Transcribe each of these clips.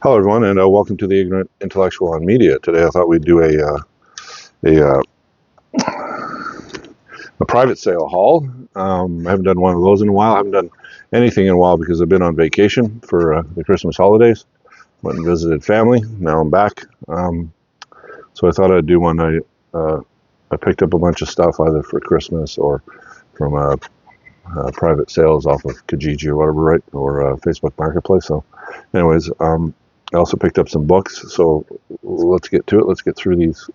Hello, everyone, and welcome to the Ignorant Intellectual on Media. Today, I thought we'd do a private sale haul. I haven't done one of those in a while. I haven't done anything in a while because I've been on vacation for the Christmas holidays. Went and visited family. Now I'm back. So I thought I'd do one. I picked up a bunch of stuff either for Christmas or from private sales off of Kijiji or whatever, right? Or Facebook Marketplace. So, anyways, I also picked up some books, so let's get to it. Let's get through these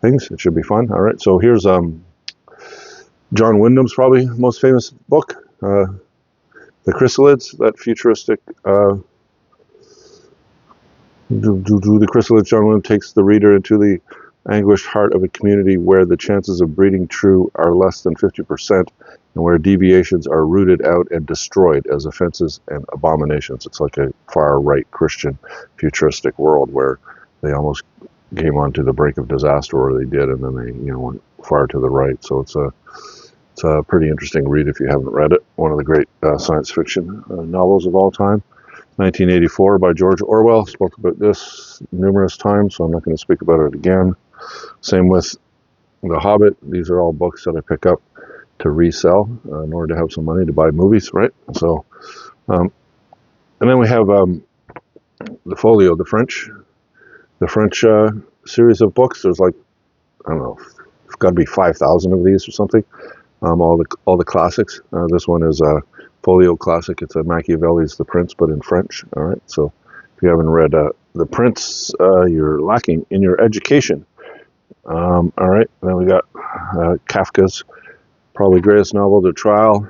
things. It should be fun. All right, so here's John Wyndham's probably most famous book, The Chrysalids, that futuristic. The Chrysalids, John Wyndham takes the reader into the anguished heart of a community where the chances of breeding true are less than 50%, and where deviations are rooted out and destroyed as offenses and abominations. It's like a far-right Christian futuristic world where they almost came onto the brink of disaster, or they did, and then they went far to the right. So it's a pretty interesting read if you haven't read it. One of the great science fiction novels of all time. 1984 by George Orwell. Spoke about this numerous times, so I'm not going to speak about it again. Same with The Hobbit. These are all books that I pick up to resell in order to have some money to buy movies, right? So, and then we have the Folio, the French series of books. There's like, I don't know, it's got to be 5,000 of these or something. All the classics. This one is a Folio classic. It's a Machiavelli's The Prince, but in French. All right. So if you haven't read The Prince, you're lacking in your education. All right. Then we got Kafka's probably greatest novel, The Trial,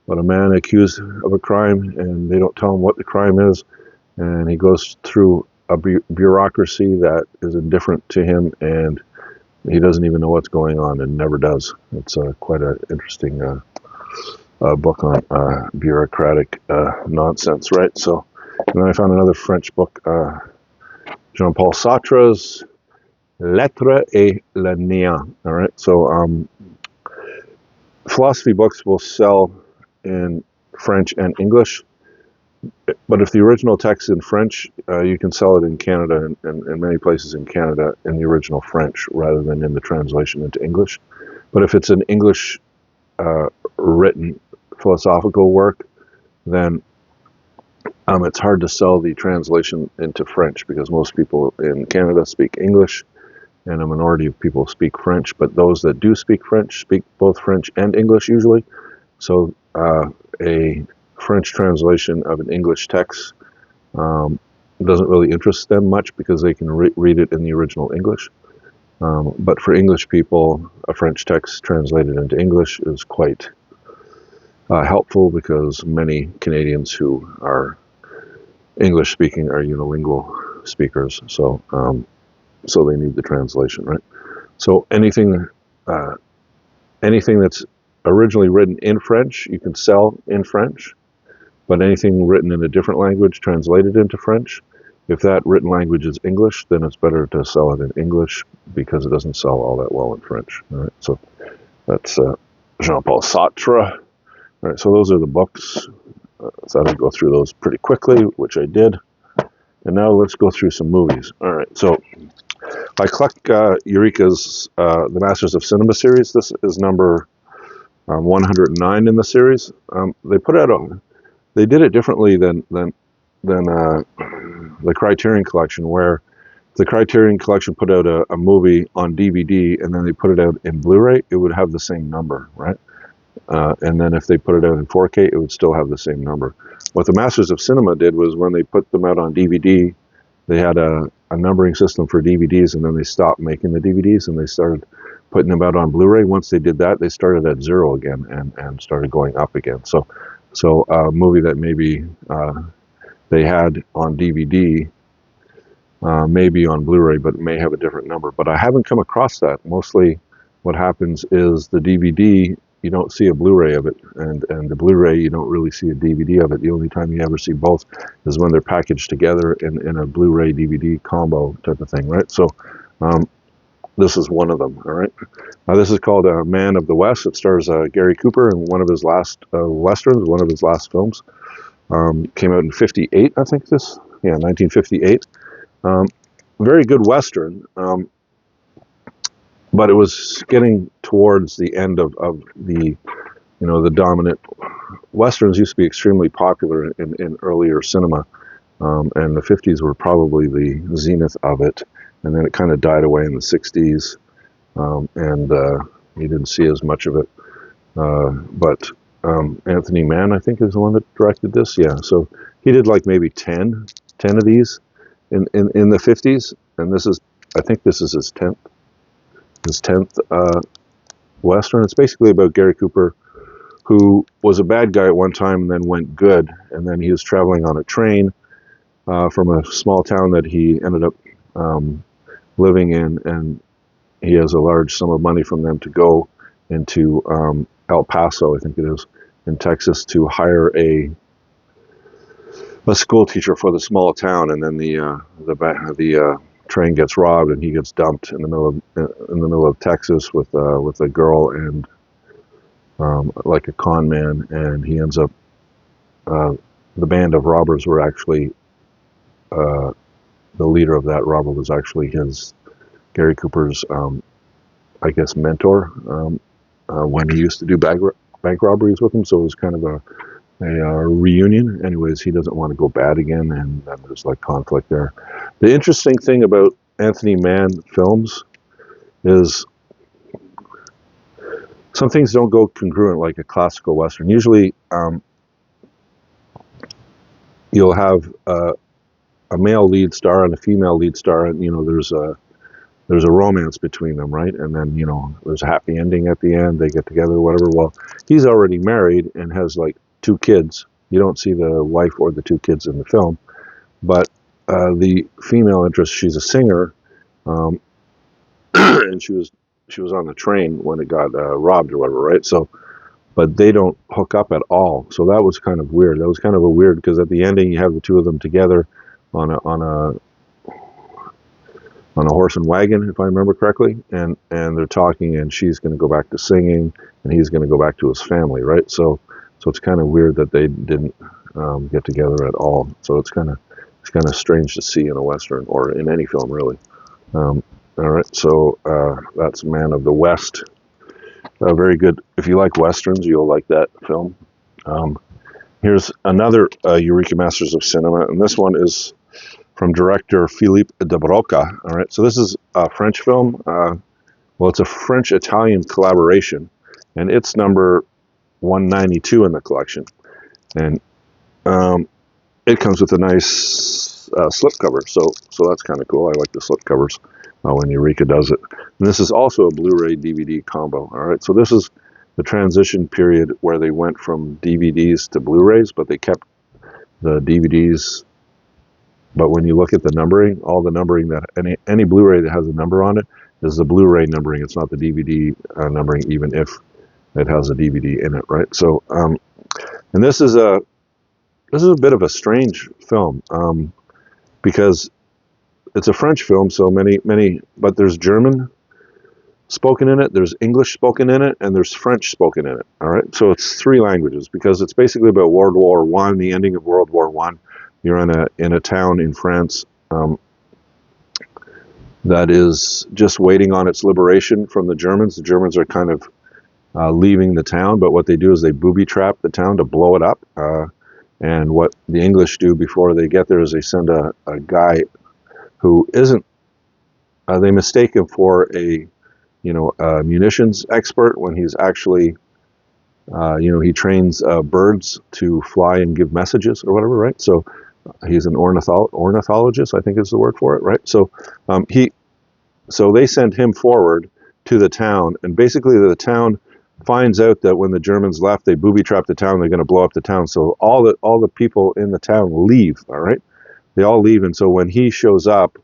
about a man accused of a crime, and they don't tell him what the crime is, and he goes through a bureaucracy that is indifferent to him, and he doesn't even know what's going on, and never does. It's quite an interesting book on bureaucratic nonsense, right? So, and then I found another French book, Jean-Paul Sartre's L'être et le néant. All right, so philosophy books will sell in French and English, but if the original text is in French, you can sell it in Canada and many places in Canada in the original French rather than in the translation into English. But if it's an English written philosophical work, then it's hard to sell the translation into French because most people in Canada speak English and a minority of people speak French, but those that do speak French speak both French and English usually. So a French translation of an English text doesn't really interest them much because they can read it in the original English. But for English people, a French text translated into English is quite helpful because many Canadians who are English speaking are unilingual speakers. So they need the translation, right? So anything that's originally written in French, you can sell in French, but anything written in a different language translated into French, if that written language is English, then it's better to sell it in English because it doesn't sell all that well in French. All right, so that's Jean-Paul Sartre. All right, so those are the books. So I'll go through those pretty quickly, which I did. And now let's go through some movies. All right, so I collect Eureka's The Masters of Cinema series. This is number 109 in the series. They did it differently than the Criterion Collection, where the Criterion Collection put out a movie on DVD and then they put it out in Blu-ray. It would have the same number, right? And then if they put it out in 4K, it would still have the same number. What the Masters of Cinema did was when they put them out on DVD, they had a numbering system for DVDs, and then they stopped making the DVDs and they started putting them out on Blu-ray. Once they did that, they started at 0 again and started going up again. So a movie that maybe they had on DVD may be on Blu-ray, but may have a different number. But I haven't come across that. Mostly what happens is the DVD, you don't see a Blu-ray of it, and the Blu-ray, you don't really see a DVD of it. The only time you ever see both is when they're packaged together in a Blu-ray DVD combo type of thing, right? So this is one of them, all right? This is called Man of the West. It stars Gary Cooper in one of his last westerns, one of his last films. Came out in '58, I think this yeah, 1958. Very good Western, but it was getting towards the end of the, the dominant. Westerns used to be extremely popular in earlier cinema, and the 50s were probably the zenith of it, and then it kind of died away in the 60s, and you didn't see as much of it. But Anthony Mann, I think, is the one that directed this. Yeah, so he did like maybe 10 of these in the 50s, and I think this is his 10th Western. It's basically about Gary Cooper, who was a bad guy at one time and then went good, and then he was traveling on a train from a small town that he ended up living in, and he has a large sum of money from them to go into El Paso, I think it is, in Texas, to hire a school teacher for the small town, and then the train gets robbed, and he gets dumped in the middle of Texas with a girl and like a con man, and he ends up. The band of robbers were actually the leader of that robber was actually Gary Cooper's I guess mentor when he used to do bank robberies with him. So it was kind of a reunion. Anyways, he doesn't want to go bad again, and then there's like conflict there. The interesting thing about Anthony Mann films is some things don't go congruent like a classical Western. Usually you'll have a male lead star and a female lead star, and there's a romance between them, right? And then there's a happy ending at the end. They get together, whatever. Well, he's already married and has like 2 kids. You don't see the wife or the 2 kids in the film, but the female interest, she's a singer, and she was on the train when it got robbed or whatever, right? So, but they don't hook up at all. So that was kind of weird. That was kind of a weird, because at the ending you have the 2 of them together on a horse and wagon, if I remember correctly, and they're talking, and she's going to go back to singing, and he's going to go back to his family, right? So it's kind of weird that they didn't get together at all. So it's kind of strange to see in a Western or in any film, really. All right, so that's Man of the West. Very good. If you like Westerns, you'll like that film. Here's another Eureka Masters of Cinema, and this one is from director Philippe de Broca. All right, so this is a French film. Well, it's a French-Italian collaboration, and it's number 192 in the collection. And it comes with a nice slipcover, so that's kind of cool. I like the slipcovers when Eureka does it. And this is also a Blu-ray DVD combo. All right, so this is the transition period where they went from DVDs to Blu-rays, but they kept the DVDs. But when you look at the numbering, all the numbering that any Blu-ray that has a number on it is the Blu-ray numbering. It's not the DVD numbering, even if it has a DVD in it, right? So, and this is a bit of a strange film because it's a French film, so many, but there's German spoken in it, there's English spoken in it, and there's French spoken in it. All right, so it's 3 languages because it's basically about World War I, the ending of World War I. You're in a town in France that is just waiting on its liberation from the Germans. The Germans are kind of leaving the town, but what they do is they booby trap the town to blow it up. And what the English do before they get there is they send a guy who isn't. They mistake him for a munitions expert when he's actually. He trains birds to fly and give messages or whatever, right? So he's an ornithologist, I think is the word for it, right? So so they send him forward to the town, and basically the town finds out that when the Germans left, they booby-trapped the town, they're going to blow up the town. So all the people in the town leave, all right? They all leave, and so when he shows up,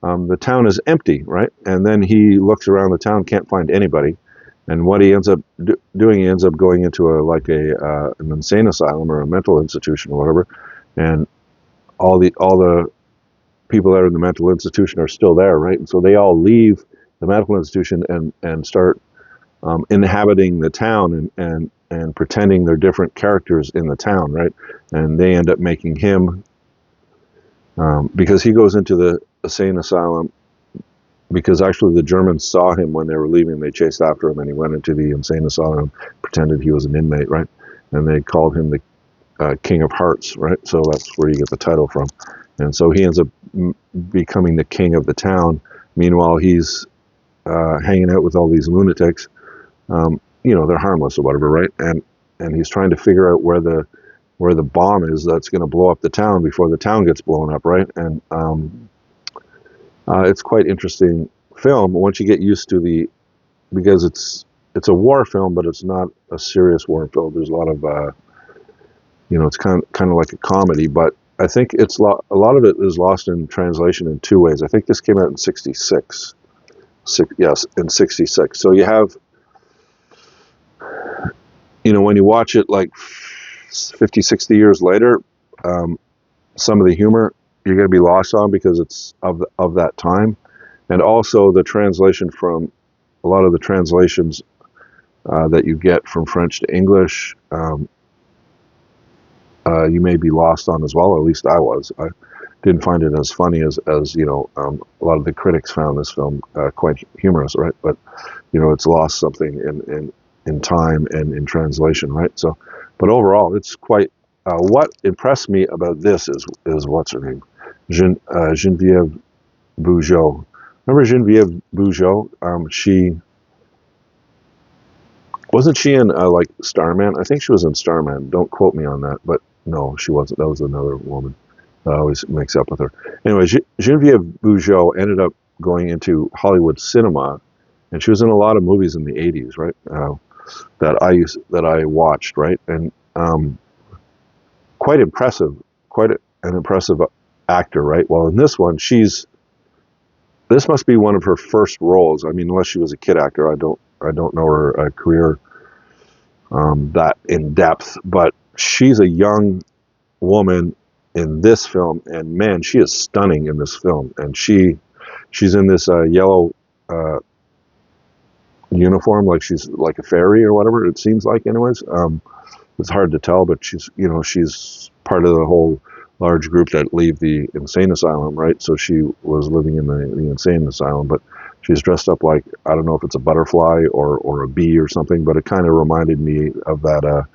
the town is empty, right? And then he looks around the town, can't find anybody. And what he ends up doing, he ends up going into an insane asylum or a mental institution or whatever. And all the people that are in the mental institution are still there, right? And so they all leave the medical institution and start inhabiting the town and pretending they're different characters in the town, right? And they end up making him because he goes into the insane asylum because actually the Germans saw him when they were leaving. They chased after him, and he went into the insane asylum, pretended he was an inmate, right? And they called him the King of Hearts, right? So that's where you get the title from. And so he ends up becoming the king of the town. Meanwhile, he's hanging out with all these lunatics. They're harmless or whatever, right? And he's trying to figure out where the bomb is that's going to blow up the town before the town gets blown up, right? And it's quite interesting film once you get used to because it's a war film, but it's not a serious war film. There's a lot of it's kind of like a comedy, but I think a lot of it is lost in translation in two ways. I think this came out in '66. Yes, in '66. So you have, when you watch it like 50, 60 years later, some of the humor you're going to be lost on because it's of that time, and also the translation from a lot of the translations that you get from French to English. You may be lost on as well. At least I was. I didn't find it as funny as a lot of the critics found this film quite humorous, right? But it's lost something in time and in translation, right? So, but overall, it's quite. What impressed me about this is what's her name, Geneviève Bujold. Remember Geneviève Bujold? She wasn't she in like Starman? I think she was in Starman. Don't quote me on that, but no, she wasn't. That was another woman. I always mix up with her. Anyway, Geneviève Bujold ended up going into Hollywood cinema, and she was in a lot of movies in the '80s, right? That I watched, right? And quite impressive, an impressive actor, right? Well, in this one, this must be one of her first roles. I mean, unless she was a kid actor, I don't know her career that in depth, but she's a young woman in this film, and man, she is stunning in this film. And she's in this yellow uniform, like she's like a fairy or whatever it seems like. Anyways, it's hard to tell, but she's part of the whole large group that leave the insane asylum, right? So she was living in the insane asylum, but she's dressed up like, I don't know if it's a butterfly or a bee or something, but it kind of reminded me of that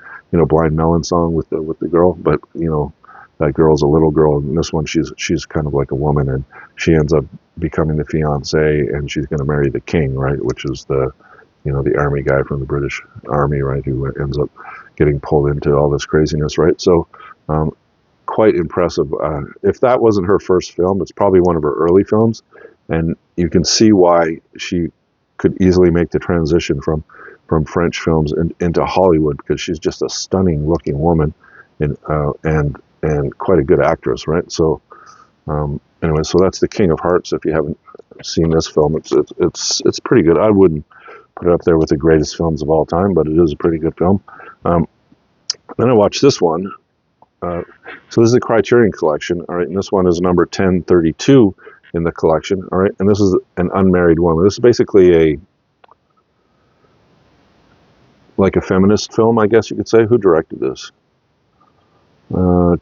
Blind Melon song with the girl. But that girl's a little girl, and this one she's kind of like a woman, and she ends up becoming the fiance, and she's going to marry the king, right? Which is the army guy from the British Army, right? Who ends up getting pulled into all this craziness, right? So quite impressive. If that wasn't her first film, it's probably one of her early films, and you can see why she could easily make the transition from French films into Hollywood, because she's just a stunning looking woman, and quite a good actress, right? So anyway, so that's The King of Hearts. If you haven't seen this film, it's pretty good. I wouldn't put it up there with the greatest films of all time, but it is a pretty good film. Then I watched this one. So this is a Criterion collection, all right, and this one is number 1032 in the collection, all right, and this is An Unmarried Woman. This is basically like a feminist film, I guess you could say. Who directed this? Come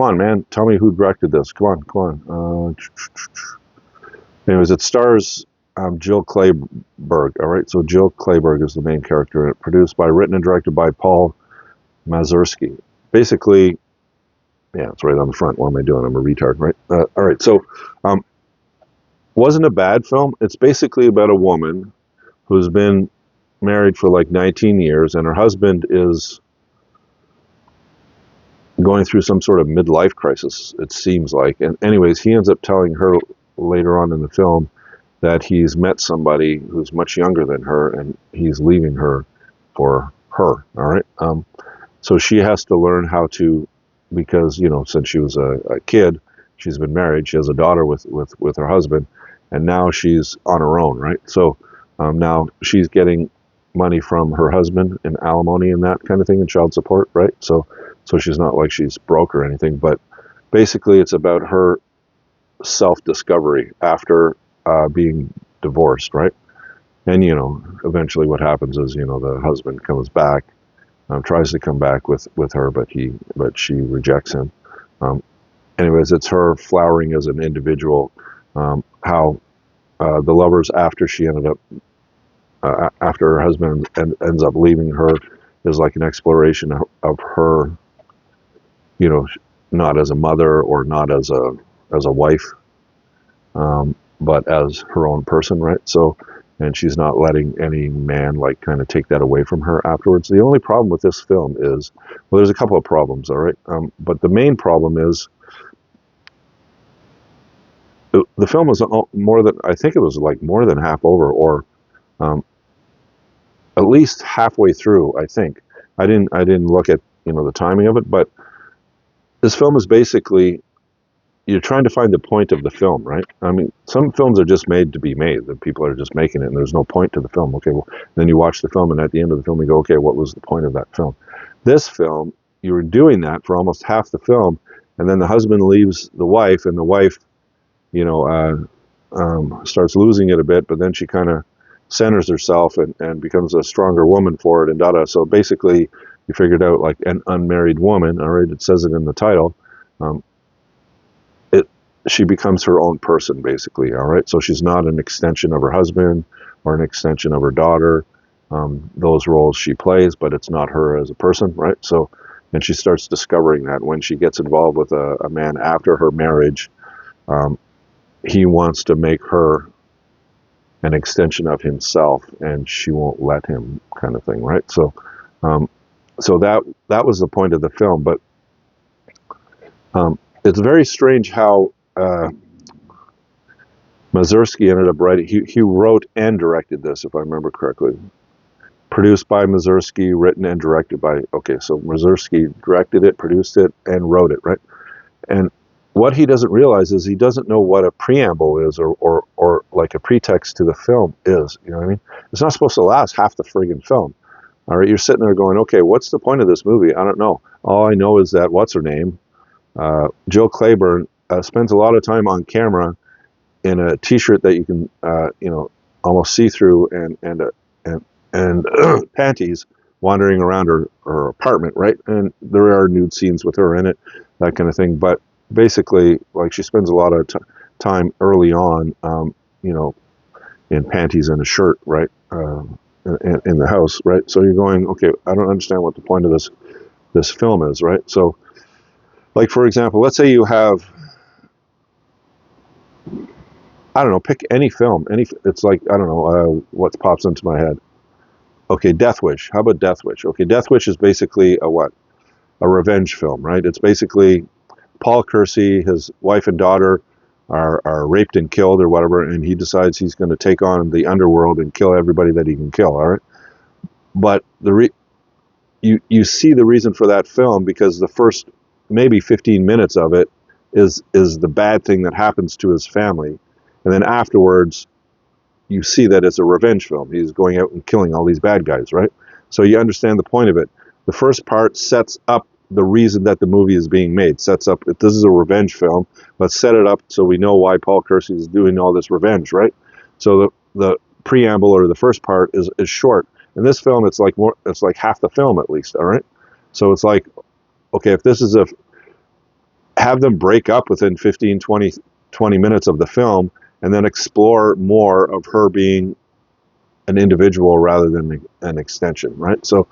on, man, tell me who directed this. Come on. Anyways, it stars Jill Clayburgh, all right? So Jill Clayburgh is the main character, and produced by, written and directed by Paul Mazursky. Basically, yeah, it's right on the front. What am I doing? I'm a retard, right? All right, so wasn't a bad film. It's basically about a woman who's been married for like 19 years, and her husband is going through some sort of midlife crisis, it seems like. And anyways, he ends up telling her later on in the film that he's met somebody who's much younger than her, and he's leaving her for her, all right? So she has to learn how to, because, since she was a kid, she's been married, she has a daughter with her husband, and now she's on her own, right? So now she's getting money from her husband in alimony and that kind of thing, and child support, right? So she's not like she's broke or anything, but basically it's about her self-discovery after being divorced, right? And eventually what happens is the husband comes back tries to come back with her, but she rejects him. Anyways, it's her flowering as an individual. How the lovers, after she ended up after her husband ends up leaving her, is like an exploration of her, not as a mother or not as a wife, but as her own person, right? So, and she's not letting any man like kind of take that away from her afterwards. The only problem with this film is, well, there's a couple of problems, all right, but the main problem is the film was more than, I think it was like more than half over, or at least halfway through. I think I didn't look at the timing of it, but this film is basically, you're trying to find the point of the film, right? I mean, some films are just made to be made. The people are just making it, and there's no point to the film. Okay, well, then you watch the film, and at the end of the film, you go, okay, what was the point of that film? This film, you were doing that for almost half the film, and then the husband leaves the wife, and the wife, starts losing it a bit, but then she kind of centers herself and becomes a stronger woman for it, and da-da. So basically, you figured out like an unmarried woman, all right, it says it in the title. She becomes her own person, basically, all right? So she's not an extension of her husband or an extension of her daughter. Those roles she plays, but it's not her as a person, right? So, and she starts discovering that when she gets involved with a man after her marriage, he wants to make her an extension of himself, and she won't let him, kind of thing, right? So, so that was the point of the film, but it's very strange how Mazursky ended up writing. He wrote and directed this, if I remember correctly. Produced by Mazursky, written and directed by. Okay, so Mazursky directed it, produced it, and wrote it, right? And what he doesn't realize is he doesn't know what a preamble is, or like a pretext to the film is. You know what I mean? It's not supposed to last half the friggin' film. All right, you're sitting there going, okay, what's the point of this movie? I don't know. All I know is that what's her name, Jill Clayburgh, spends a lot of time on camera in a T-shirt that you can, almost see through, and panties, wandering around her apartment, right? And there are nude scenes with her in it, that kind of thing. But basically, like, she spends a lot of time early on, in panties and a shirt, right, in the house, right? So you're going, okay, I don't understand what the point of this film is, right? So, like, for example, let's say you have, I don't know, pick any film. It's like, I don't know, what pops into my head. Okay, Death Wish. How about Death Wish? Okay, Death Wish is basically a what? A revenge film, right? It's basically Paul Kersey, his wife and daughter are raped and killed or whatever, and he decides he's going to take on the underworld and kill everybody that he can kill, all right? But you see the reason for that film because the first maybe 15 minutes of it is the bad thing that happens to his family. And then afterwards, you see that it's a revenge film. He's going out and killing all these bad guys, right? So you understand the point of it. The first part sets up the reason that the movie is being made. Sets up, if this is a revenge film, let's set it up so we know why Paul Kersey is doing all this revenge, right? So the preamble or the first part is short. In this film, it's like half the film at least, all right? So it's like, okay, if this is have them break up within 15, 20 minutes of the film, and then explore more of her being an individual rather than an extension, right? So,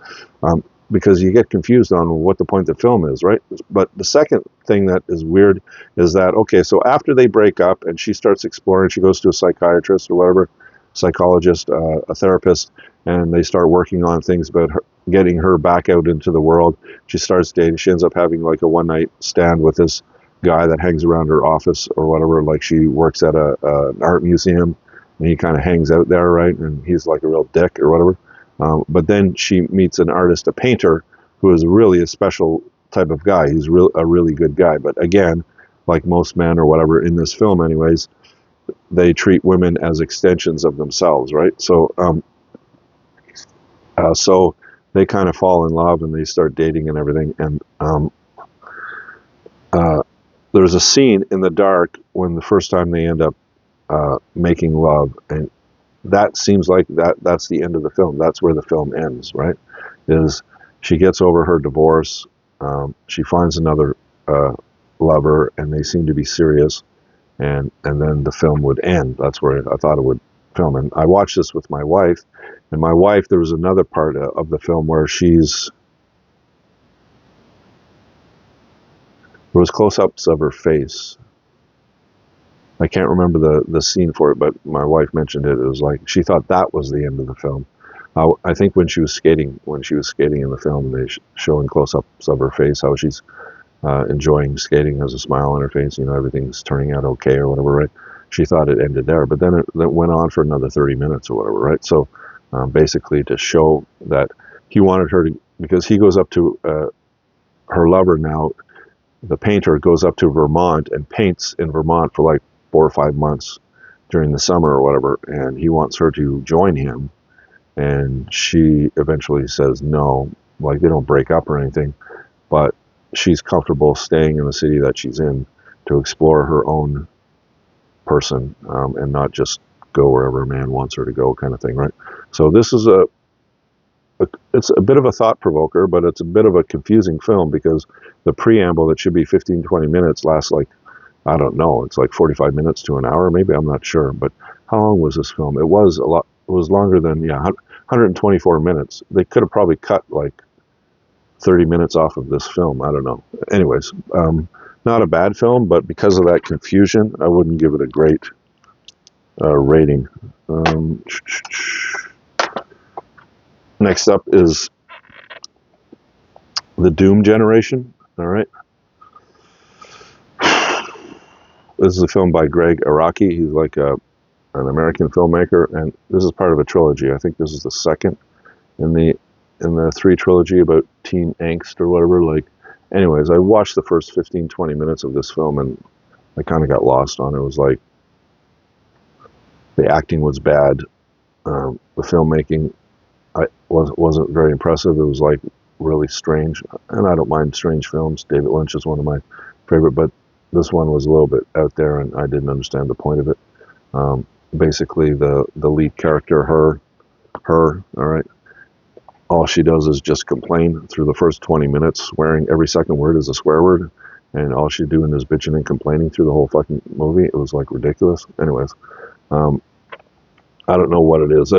because you get confused on what the point of the film is, right? But the second thing that is weird is that, okay, so after they break up and she starts exploring, she goes to a psychiatrist or whatever, psychologist, a therapist, and they start working on things about her, getting her back out into the world. She starts dating. She ends up having like a one-night stand with this guy that hangs around her office or whatever. Like, she works at an art museum, and he kind of hangs out there, right? And he's like a real dick or whatever. But then she meets an artist, a painter, who is really a special type of guy. He's a really good guy. But again, like most men or whatever in this film anyways, they treat women as extensions of themselves, right? So, so they kind of fall in love and they start dating and everything. And there's a scene in the dark when the first time they end up making love, and that seems like that's the end of the film. That's where the film ends, right? Is She gets over her divorce. She finds another lover, and they seem to be serious. And then the film would end. That's where I thought it would film. And I watched this with my wife, and my wife, there was another part of the film where there was close-ups of her face. I can't remember the scene for it, but my wife mentioned it. It was like she thought that was the end of the film. I think when she was skating in the film, they showing close-ups of her face, how she's enjoying skating, has a smile on her face, everything's turning out okay or whatever, right? She thought it ended there, but then it went on for another 30 minutes or whatever, right? So basically to show that he wanted her to, because he goes up to her lover now, the painter goes up to Vermont and paints in Vermont for like 4 or 5 months during the summer or whatever, and he wants her to join him, and she eventually says no. Like, they don't break up or anything, but she's comfortable staying in the city that she's in to explore her own person, and not just go wherever a man wants her to go, kind of thing, right? So this is it's a bit of a thought provoker, but it's a bit of a confusing film because the preamble that should be 15-20 minutes lasts like, I don't know, it's like 45 minutes to an hour, maybe, I'm not sure. But how long was this film? It was a lot. It was longer than 124 minutes. They could have probably cut like 30 minutes off of this film. I don't know. Anyways, not a bad film, but because of that confusion, I wouldn't give it a great rating. Next up is The Doom Generation. All right. This is a film by Gregg Araki. He's like an American filmmaker, and this is part of a trilogy. I think this is the second in the 3 trilogy about teen angst or whatever. Like, anyways, I watched the first 15-20 minutes of this film, and I kind of got lost on it. It was like the acting was bad. The filmmaking wasn't very impressive. It was like really strange, and I don't mind strange films. David Lynch is one of my favorite, but this one was a little bit out there, and I didn't understand the point of it. Basically, the lead character, her, all right, all she does is just complain through the first 20 minutes, swearing. Every second word is a swear word, and all she's doing is bitching and complaining through the whole fucking movie. It was like ridiculous. Anyways, I don't know what it is.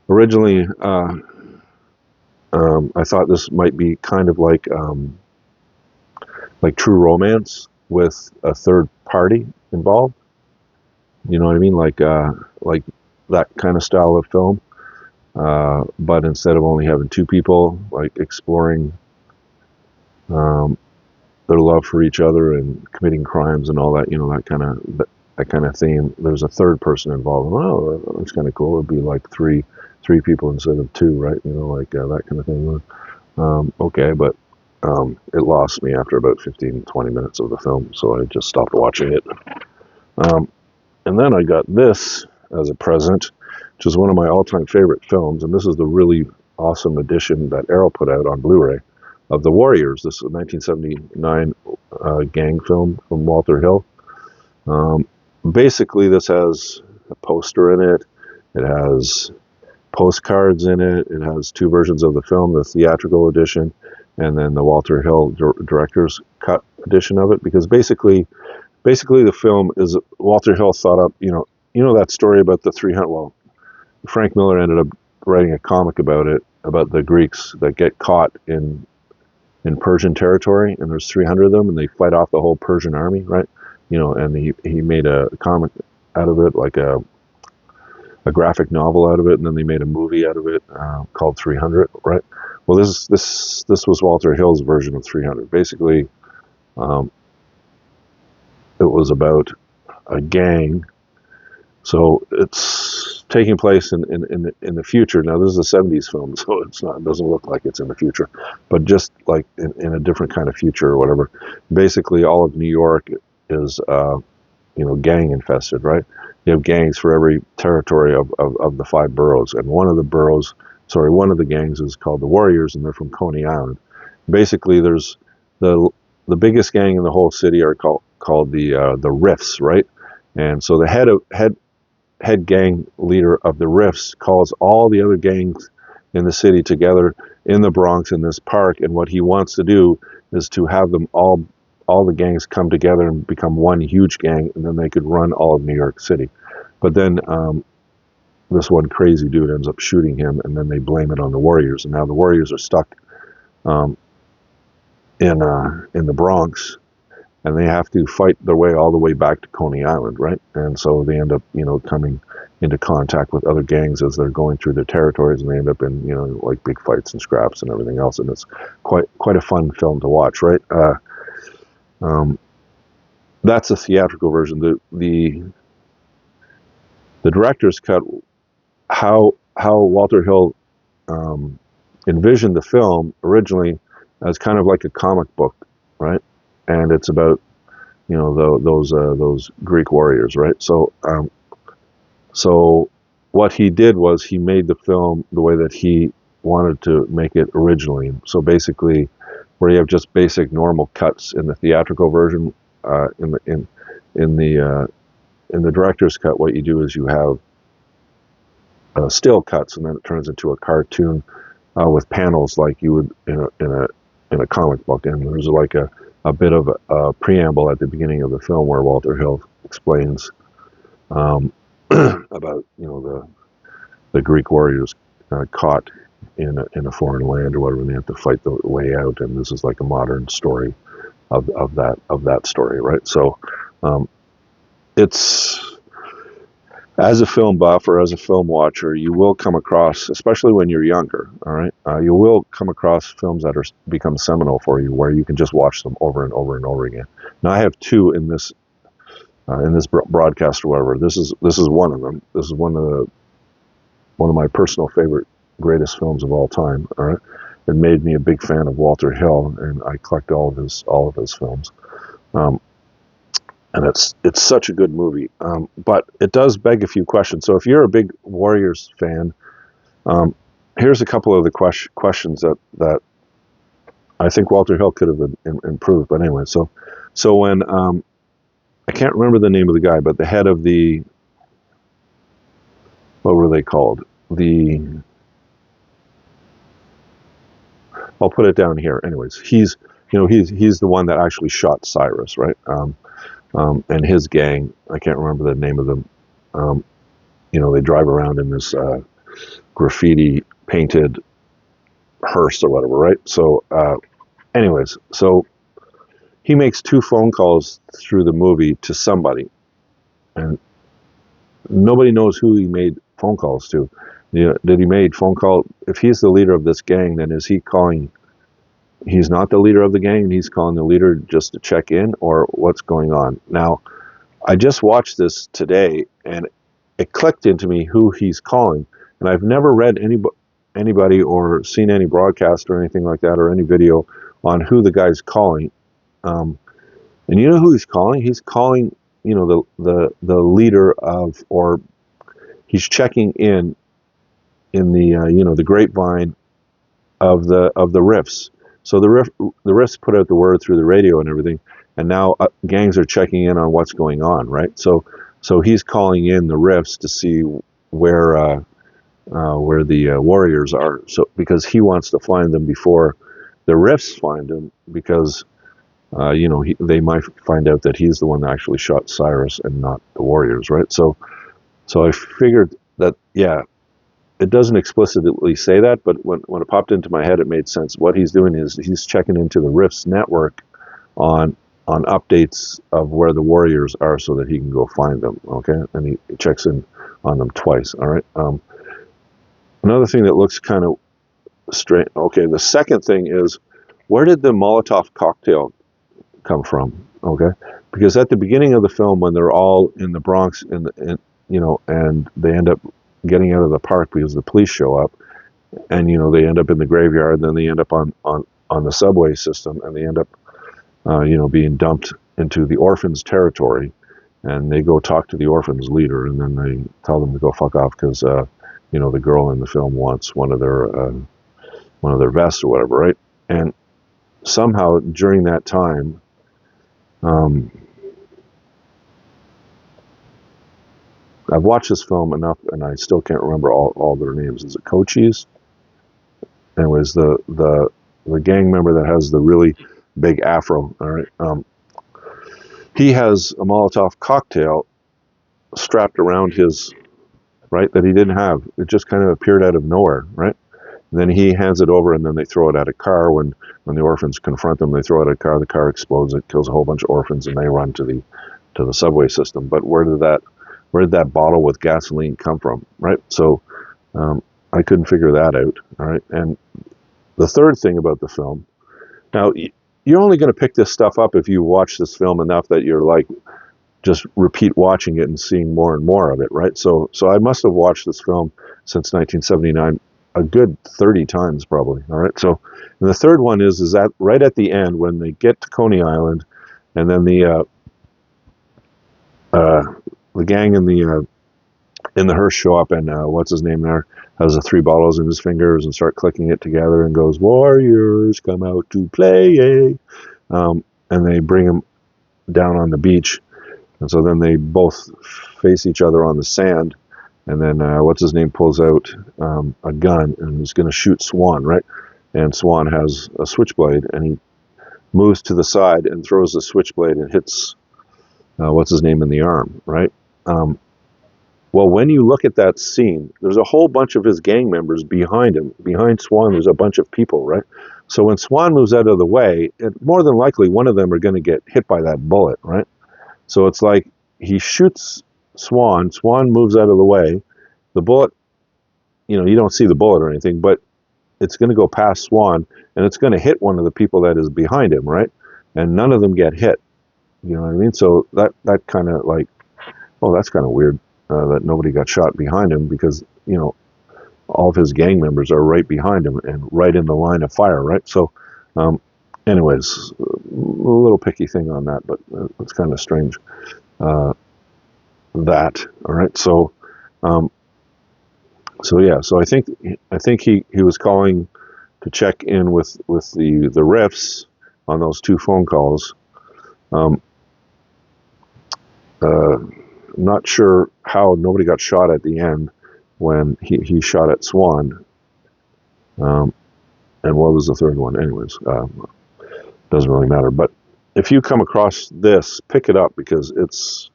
Originally, I thought this might be kind of like True Romance with a third party involved. You know what I mean? Like that kind of style of film. But instead of only having 2 people like exploring their love for each other and committing crimes and all that, that kind of theme, there's a third person involved. Well, that's kind of cool. It'd be like three people instead of 2, right? That kind of thing. Okay, but it lost me after about 15-20 minutes of the film, so I just stopped watching it. And then I got this as a present, which is one of my all-time favorite films, and this is the really awesome edition that Arrow put out on Blu-ray of The Warriors. This is a 1979 gang film from Walter Hill. Basically, this has a poster in it. It has postcards in it. It has 2 versions of the film, the theatrical edition, and then the Walter Hill director's cut edition of it. Because basically the film is Walter Hill thought up, that story about the 300. Well, Frank Miller ended up writing a comic about it, about the Greeks that get caught in Persian territory, and there's 300 of them, and they fight off the whole Persian army, right? And he made a comic out of it, like a graphic novel out of it, and then they made a movie out of it called 300, right? Well, this was Walter Hill's version of 300. Basically, it was about a gang. So it's taking place in the future. Now, this is a 70s film, so it doesn't look like it's in the future, but just like in a different kind of future or whatever. Basically, all of New York is gang infested, right? You have gangs for every territory of the 5 boroughs, and one of the gangs is called the Warriors, and they're from Coney Island. Basically, there's the biggest gang in the whole city are called the Riffs, right? And so the head gang leader of the Riffs calls all the other gangs in the city together in the Bronx in this park, and what he wants to do is to have them all the gangs come together and become one huge gang, and then they could run all of New York City. But then this one crazy dude ends up shooting him, and then they blame it on the Warriors, and now the Warriors are stuck um, in the Bronx, and they have to fight their way all the way back to Coney Island, right? And so they end up, coming into contact with other gangs as they're going through their territories, and they end up in, like big fights and scraps and everything else. And it's quite a fun film to watch, right? That's a theatrical version. The director's cut, how Walter Hill envisioned the film originally as kind of like a comic book, right? And it's about those Greek warriors, right? So what he did was he made the film the way that he wanted to make it originally. So basically, where you have just basic normal cuts in the theatrical version, in the director's cut, what you do is you have still cuts, and then it turns into a cartoon with panels like you would in a comic book. And there's like a bit of a preamble at the beginning of the film where Walter Hill explains about the Greek warriors caught in a foreign land or whatever, and they have to fight the way out. And this is like a modern story of that story, right? So it's, as a film buff or as a film watcher, you will come across, especially when you're younger, all right, you will come across films that become seminal for you, where you can just watch them over and over and over again. Now, I have two in this broadcast or whatever. This is one of them. This is one of my personal favorite, greatest films of all time. All right, it made me a big fan of Walter Hill, and I collect all of his films. And it's such a good movie, but it does beg a few questions. So if you're a big Warriors fan, here's a couple of the questions that I think Walter Hill could have improved. But anyway, so when I can't remember the name of the guy, but the head of the, what were they called? I'll put it down here. Anyways, he's the one that actually shot Cyrus, right? And his gang, I can't remember the name of them. They drive around in this graffiti painted hearse or whatever, right? So, anyways, so he makes 2 phone calls through the movie to somebody, and nobody knows who he made phone calls to. Did he made phone call? If he's the leader of this gang, then is he calling? He's not the leader of the gang, and he's calling the leader just to check in, or what's going on? Now, I just watched this today, and it clicked into me who he's calling, and I've never read anybody or seen any broadcast or anything like that, or any video on who the guy's calling. And you know who he's calling? He's calling, the leader of, or he's checking in the the grapevine of the Riffs. So the Riffs put out the word through the radio and everything, and now gangs are checking in on what's going on, right? So he's calling in the Riffs to see where the Warriors are. So because he wants to find them before the Riffs find him, because they might find out that he's the one that actually shot Cyrus and not the Warriors, right? So I figured that, yeah. It doesn't explicitly say that, but when it popped into my head, it made sense. What he's doing is he's checking into the Riffs network on updates of where the Warriors are, so that he can go find them. Okay, and he checks in on them twice. All right. Another thing that looks kind of strange. Okay, the second thing is, where did the Molotov cocktail come from? Okay, because at the beginning of the film, when they're all in the Bronx, and they end up getting out of the park because the police show up, and they end up in the graveyard, and then they end up on the subway system, and they end up being dumped into the orphans' territory, and they go talk to the orphans leader, and then they tell them to go fuck off because the girl in the film wants one of their vests or whatever, right? And somehow during that time, I've watched this film enough, and I still can't remember all their names. Is it Cochise? anyways, the gang member that has the really big afro, all right, he has a Molotov cocktail strapped around his, right, that he didn't have. It just kind of appeared out of nowhere, right? And then he hands it over, and then they throw it at a car. When the orphans confront them, they throw it at a car. The car explodes. It kills a whole bunch of orphans, and they run to the subway system. But where did that bottle with gasoline come from, right? So I couldn't figure that out, all right? And the third thing about the film, now, you're only going to pick this stuff up if you watch this film enough that you're like, just repeat watching it and seeing more and more of it, right? So I must have watched this film since 1979 a good 30 times probably, all right? So, and the third one is that right at the end when they get to Coney Island, and then the gang in the hearse show up, and what's his name there has the 3 bottles in his fingers and start clicking it together and goes, "Warriors come out to play," and they bring him down on the beach, and so then they both face each other on the sand, and then what's his name pulls out a gun and he's going to shoot Swan, right? And Swan has a switchblade, and he moves to the side and throws the switchblade and hits what's his name in the arm, right? Well, when you look at that scene, there's a whole bunch of his gang members behind him. Behind Swan, there's a bunch of people, right? So when Swan moves out of the way, more than likely one of them are going to get hit by that bullet, right? So it's like he shoots Swan moves out of the way. The bullet, you don't see the bullet or anything, but it's going to go past Swan, and it's going to hit one of the people that is behind him, right? And none of them get hit. You know what I mean? So that kind of like, oh, that's kind of weird that nobody got shot behind him, because, all of his gang members are right behind him and right in the line of fire, right? So, anyways, a little picky thing on that, but it's kind of strange. All right. So yeah. So I think he was calling to check in with the riffs on those 2 phone calls. I'm not sure how nobody got shot at the end when he shot at Swan. And what was the third one? Anyways, doesn't really matter. But if you come across this, pick it up, because it's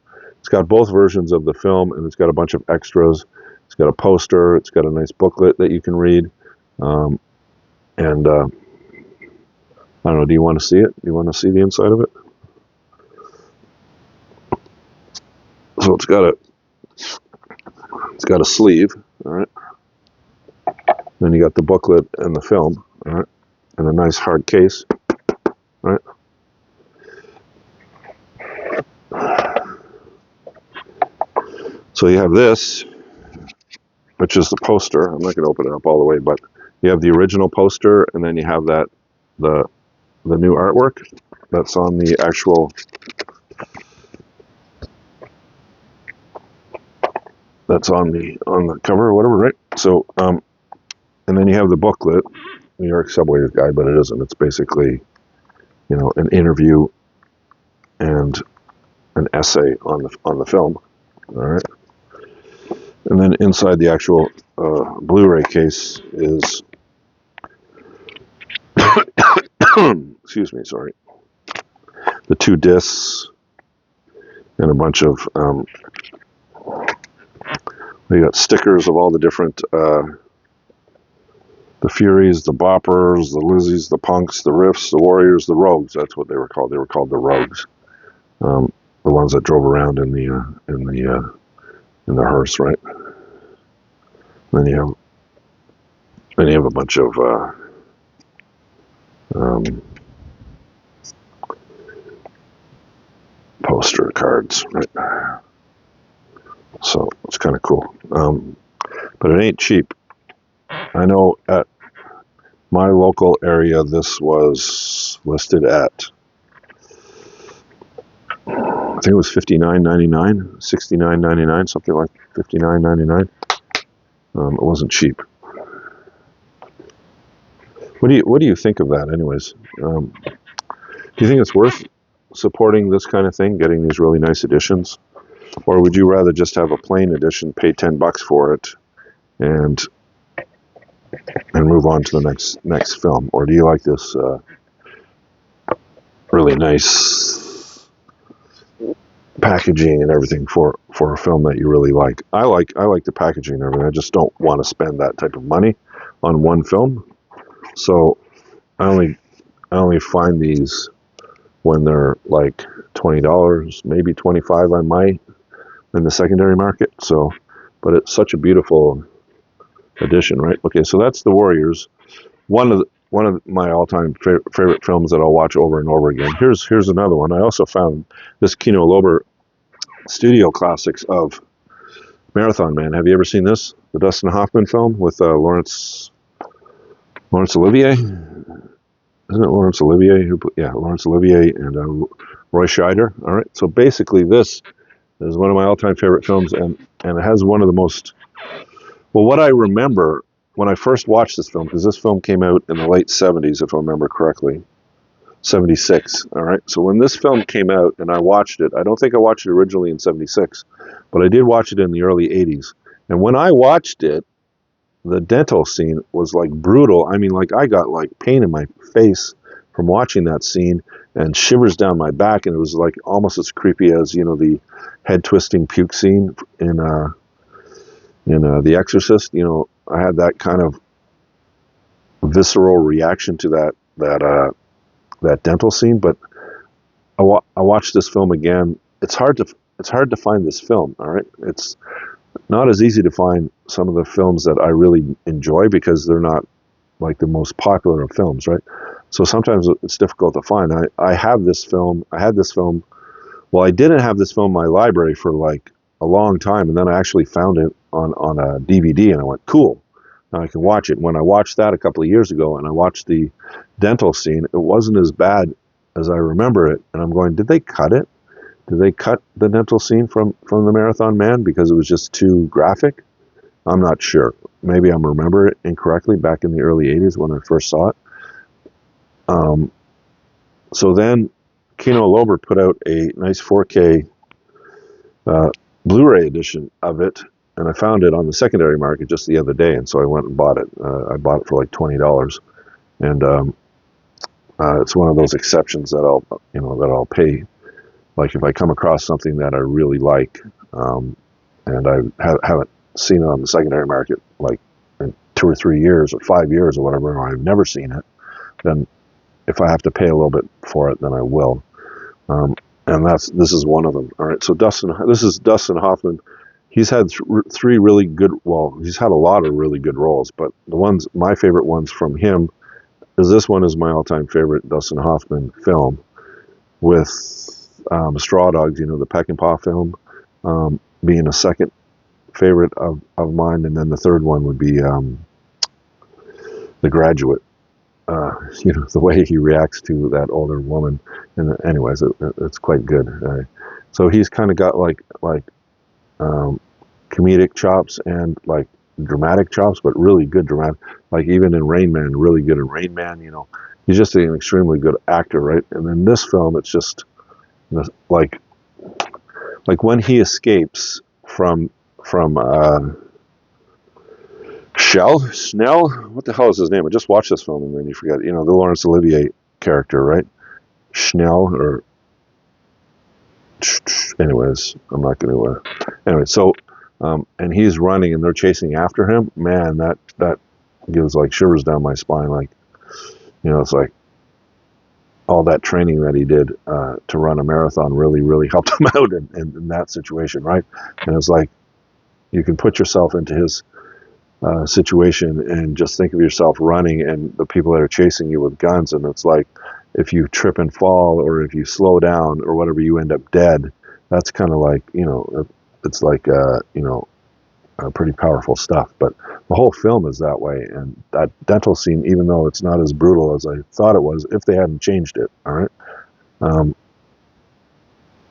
got both versions of the film, and it's got a bunch of extras. It's got a poster. It's got a nice booklet that you can read. And I don't know. Do you want to see it? Do you want to see the inside of it? So it's got a sleeve, all right. Then you got the booklet and the film, all right, and a nice hard case, all right. So you have this, which is the poster. I'm not going to open it up all the way, but you have the original poster, and then you have the new artwork that's on the actual. That's on the cover or whatever, right? So, and then you have the booklet, New York Subway Guide, but it isn't. It's basically, an interview and an essay on the film. All right. And then inside the actual Blu-ray case is, excuse me, sorry, the 2 discs and a bunch of. We got stickers of all the different, the Furies, the Boppers, the Lizzies, the Punks, the Riffs, the Warriors, the Rogues. That's what they were called. They were called the Rogues, the ones that drove around in the hearse, right? Then you have a bunch of poster cards, right? So it's kind of cool, but it ain't cheap. I know at my local area, this was listed at, I think it was $59.99, $69.99, something like $59.99. It wasn't cheap. What do you think of that, anyways? Do you think it's worth supporting this kind of thing, getting these really nice editions? Or would you rather just have a plain edition, pay $10 for it, and and move on to the next film, or do you like this really nice packaging and everything for a film that you really like? I like the packaging and everything. I just don't want to spend that type of money on one film. So I only find these when they're like $20, maybe 25. I might in the secondary market. So, but it's such a beautiful edition, right? Okay, so that's the Warriors. One of my all-time favorite films that I'll watch over and over again. Here's another one. I also found this Kino Lorber studio classics of Marathon Man. Have you ever seen this? The Dustin Hoffman film with Laurence Olivier. Isn't it Laurence Olivier? Laurence Olivier and Roy Scheider. All right. So basically, this is one of my all-time favorite films, and it has one of the most. Well, what I remember when I first watched this film, because this film came out in the late '70s, if I remember correctly, '76. All right. So when this film came out and I watched it, I don't think I watched it originally in '76, but I did watch it in the early '80s. And when I watched it, the dental scene was like brutal. I mean, like I got like pain in my face from watching that scene and shivers down my back, and it was like almost as creepy as the head twisting puke scene in The Exorcist. I had that kind of visceral reaction to that dental scene. But I watched this film again. It's hard to find this film. All right, it's not as easy to find some of the films that I really enjoy because they're not like the most popular of films, right? So sometimes it's difficult to find. I have this film. I had this film. Well, I didn't have this film in my library for like a long time, and then I actually found it on a DVD, and I went, cool, now I can watch it. When I watched that a couple of years ago, and I watched the dental scene, it wasn't as bad as I remember it, and I'm going, did they cut it? Did they cut the dental scene from the Marathon Man because it was just too graphic? I'm not sure. Maybe I'm remembering it incorrectly back in the early '80s when I first saw it. So then Kino Lorber put out a nice 4K Blu-ray edition of it, and I found it on the secondary market just the other day, and so I went and bought it. I bought it for like $20, and it's one of those exceptions that I'll pay. Like if I come across something that I really like, and I haven't seen it on the secondary market like in 2 or 3 years or 5 years or whatever, or I've never seen it, then if I have to pay a little bit for it, then I will. And this is one of them. All right, so this is Dustin Hoffman. He's had three really good. Well, he's had a lot of really good roles, but my favorite ones from him is this one is my all-time favorite Dustin Hoffman film with Straw Dogs, the Peckinpah film, being a second favorite of mine, and then the third one would be The Graduate. The way he reacts to that older woman, and anyways, it's quite good. So he's kind of got like comedic chops and like dramatic chops, but really good dramatic. Like even in Rain Man, really good in Rain Man. He's just an extremely good actor, right? And in this film, it's just like when he escapes from Snell, what the hell is his name? I just watched this film and then you forget. The Laurence Olivier character, right? Schnell, or anyways, I'm not going to. Anyway, so and he's running and they're chasing after him. Man, that gives like shivers down my spine. Like, it's like all that training that he did to run a marathon really helped him out in that situation, right? And it's like you can put yourself into his situation and just think of yourself running and the people that are chasing you with guns, and it's like if you trip and fall or if you slow down or whatever, you end up dead. That's kind of like it's like pretty powerful stuff. But the whole film is that way, and that dental scene, even though it's not as brutal as I thought it was, if they hadn't changed it, all right.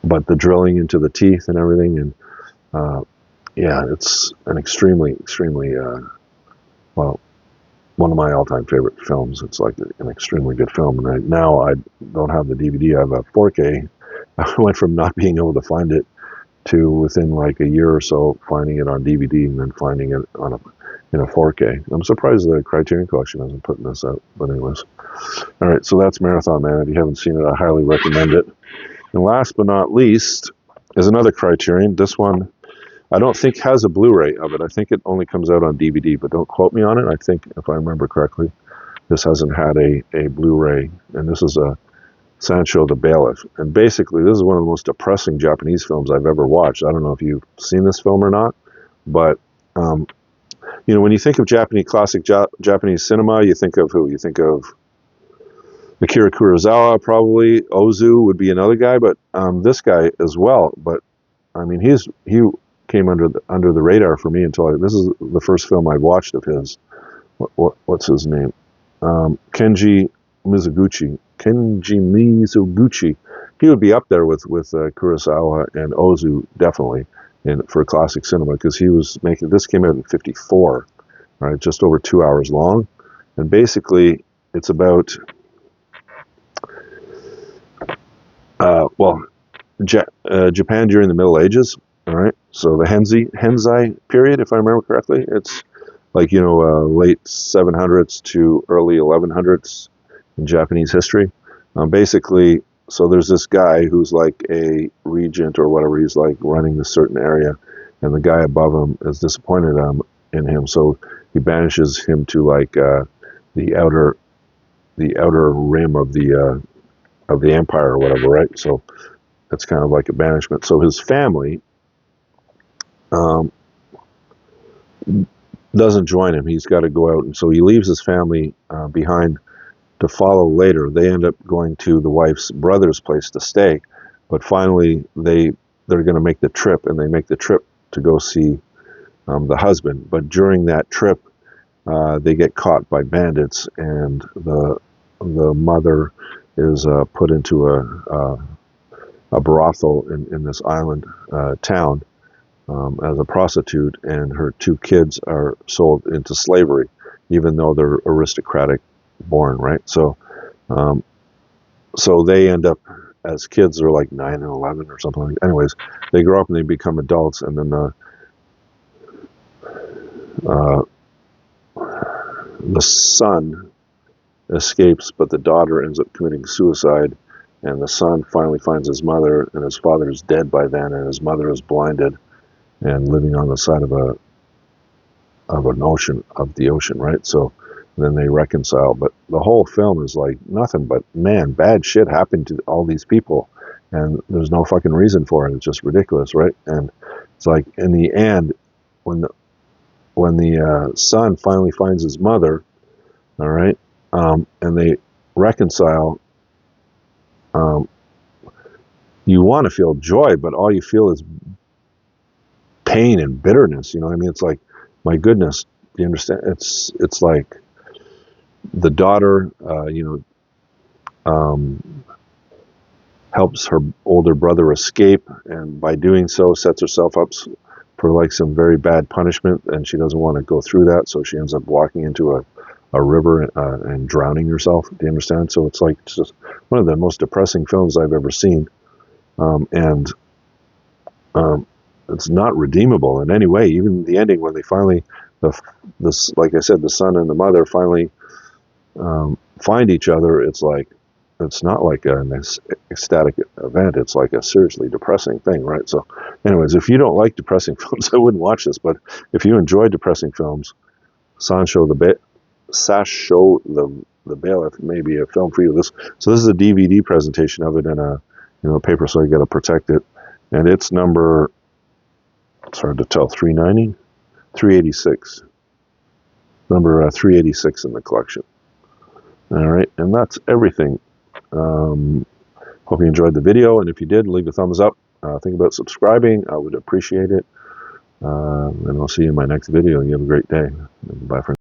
But the drilling into the teeth and everything, and it's an extremely, well, one of my all-time favorite films. It's like an extremely good film. And now I don't have the DVD. I have a 4K. I went from not being able to find it to within like a year or so finding it on DVD and then finding it on in a 4K. I'm surprised the Criterion Collection hasn't put this out, but anyways. All right, so that's Marathon Man. If you haven't seen it, I highly recommend it. And last but not least is another Criterion. This one I don't think has a Blu-ray of it. I think it only comes out on DVD, but don't quote me on it. I think, if I remember correctly, this hasn't had a Blu-ray, and this is a Sansho The Bailiff. And basically, this is one of the most depressing Japanese films I've ever watched. I don't know if you've seen this film or not, but you know, when you think of classic Japanese cinema, you think of who? You think of Akira Kurosawa, probably. Ozu would be another guy, but this guy as well. But I mean, he came under the radar for me until this is the first film I watched of his. What's his name? Kenji Mizoguchi. He would be up there with Kurosawa and Ozu, definitely, for classic cinema, because he was making, this came out in *54, right, just over 2 hours long, and basically it's about Japan during the Middle Ages. All right, so the Hensai period, if I remember correctly, it's like, you know, late 700s to early 1100s in Japanese history. Basically, so there's this guy who's like a regent or whatever. He's like running this certain area, and the guy above him is disappointed in him, so he banishes him to like the outer rim of the empire or whatever, right? So it's kind of like a banishment. So his family doesn't join him. He's got to go out, and so he leaves his family behind to follow later. They end up going to the wife's brother's place to stay, but finally they're going to make the trip, and they make the trip to go see the husband. But during that trip, they get caught by bandits, and the mother is put into a brothel in this island town as a prostitute, and her 2 kids are sold into slavery, even though they're aristocratic born, right? So so they end up, as kids, they're like 9 and 11 or something like that. Anyways, they grow up and they become adults, and then the son escapes, but the daughter ends up committing suicide, and the son finally finds his mother, and his father is dead by then, and his mother is blinded and living on the side of the ocean, right? So then they reconcile, but the whole film is like nothing but, man, bad shit happened to all these people, and there's no fucking reason for it. It's just ridiculous, right? And it's like, in the end, when the son finally finds his mother, all right, and they reconcile, you want to feel joy, but all you feel is pain and bitterness. You know what I mean? It's like, my goodness, do you understand? It's like the daughter, helps her older brother escape, and by doing so sets herself up for like some very bad punishment, and she doesn't want to go through that, so she ends up walking into a river and drowning herself. Do you understand? So it's like, it's just one of the most depressing films I've ever seen, and it's not redeemable in any way. Even the ending, when they finally, like I said, the son and the mother finally find each other, it's like, it's not like an ecstatic event. It's like a seriously depressing thing, right? So anyways, if you don't like depressing films, I wouldn't watch this. But if you enjoy depressing films, Sansho the Bailiff may be a film for you. This is a DVD presentation of it in a paper, so you got to protect it. And it's number, it's hard to tell, 390, 386, number 386 in the collection. All right, and that's everything. Hope you enjoyed the video, and if you did, leave a thumbs up. Think about subscribing. I would appreciate it. And I'll see you in my next video. You have a great day. Bye for now.